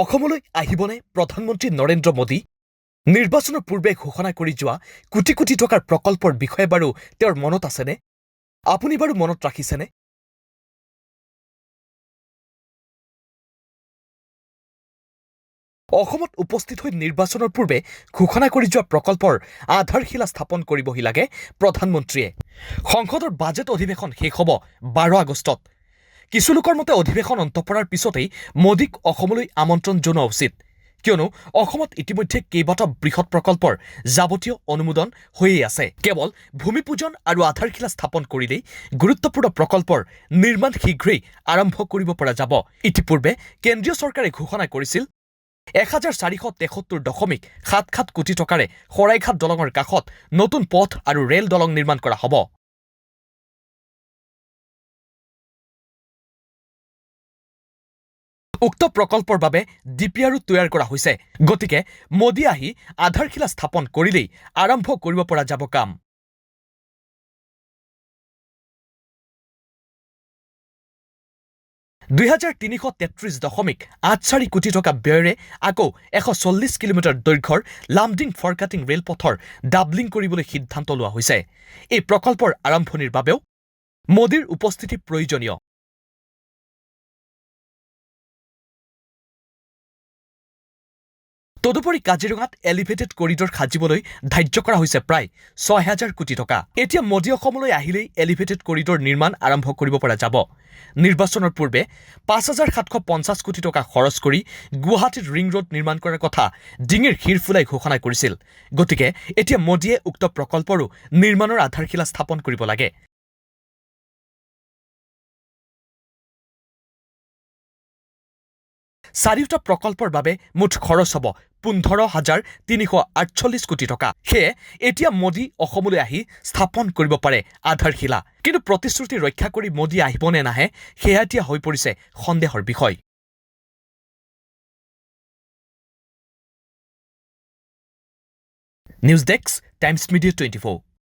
অসমলৈ আহিবনে প্ৰধানমন্ত্ৰী নৰেন্দ্ৰ মোদী? নিৰ্বাচনৰ পূৰ্বে ঘোষণা কৰি যোৱা কোটি কোটি টকাৰ প্ৰকল্পৰ বিষয়ে বাৰু তেওঁৰ মনত আছেনে? আপুনি বাৰু মনত ৰাখিছেনে? অসমত উপস্থিত হৈ নিৰ্বাচনৰ পূৰ্বে ঘোষণা কৰি যোৱা প্ৰকল্পৰ আধাৰশিলা স্থাপন কৰিবহি লাগে প্ৰধানমন্ত্ৰীয়ে। সংসদৰ বাজেট অধিৱেশন শেষ হ'ব 12 আগষ্টত। কিছু লোকৰ মতে অধিৱেশন অন্ত পৰাৰ পিছতেই মোদীক অসমলৈ আমন্ত্ৰণ জনোৱা উচিত, কিয়নো অসমত ইতিমধ্যে কেইবাটাও বৃহৎ প্ৰকল্পৰ যাৱতীয় অনুমোদন হৈয়ে আছে। কেৱল ভূমিপূজন আৰু আধাৰশিলা স্থাপন কৰিলেই গুৰুত্বপূৰ্ণ প্ৰকল্পৰ নিৰ্মাণ শীঘ্ৰেই আৰম্ভ কৰিব পৰা যাব। ইতিপূৰ্বে কেন্দ্ৰীয় চৰকাৰে ঘোষণা কৰিছিল 1473.77 কোটি টকাৰে শৰাইঘাট দলঙৰ কাষত নতুন পথ আৰু ৰেল দলং নিৰ্মাণ কৰা হ'ব। উক্ত প্ৰকল্পৰ বাবে ডিপিআৰো তৈয়াৰ কৰা হৈছে। গতিকে মোদী আহি আধাৰশিলা স্থাপন কৰিলেই আৰম্ভ কৰিব পৰা যাব কাম। $2,333.84 কোটি টকা ব্যয়েৰে আকৌ 140 কিলোমিটাৰ দৈৰ্ঘ্যৰ লামডিং ফৰকাটিং ৰেলপথৰ ডাবলিং কৰিবলৈ সিদ্ধান্ত লোৱা হৈছে। এই প্ৰকল্পৰ আৰম্ভণিৰ বাবেও মোদীৰ উপস্থিতি প্ৰয়োজনীয়। তদুপৰি কাজিৰঙাত এলিভেটেড কৰিডৰ সাজিবলৈ ধাৰ্য কৰা হৈছে প্ৰায় 6,000 কোটি টকা। এতিয়া মোদী অসমলৈ আহিলেই এলিভেটেড কৰিডৰ নিৰ্মাণ আৰম্ভ কৰিব পৰা যাব। নিৰ্বাচনৰ পূৰ্বে 5,750 কোটি টকা খৰচ কৰি গুৱাহাটীত ৰিং ৰোড নিৰ্মাণ কৰাৰ কথা ডিঙিৰ শিৰ ফুলাই ঘোষণা কৰিছিল। গতিকে এতিয়া মোদীয়ে উক্ত প্ৰকল্পৰো নিৰ্মাণৰ আধাৰশিলা স্থাপন কৰিব লাগে। চাৰিওটা প্ৰকল্পৰ বাবে মুঠ খৰচ হ'ব 15,348 কোটি টকা। সেয়ে এতিয়া মোদী অসমলৈ আহি স্থাপন কৰিব পাৰে আধাৰশিলা। কিন্তু প্ৰতিশ্ৰুতি ৰক্ষা কৰি মোদী আহিব নে নাহে সেয়া এতিয়া হৈ পৰিছে সন্দেহৰ বিষয়। News desk, times media 24।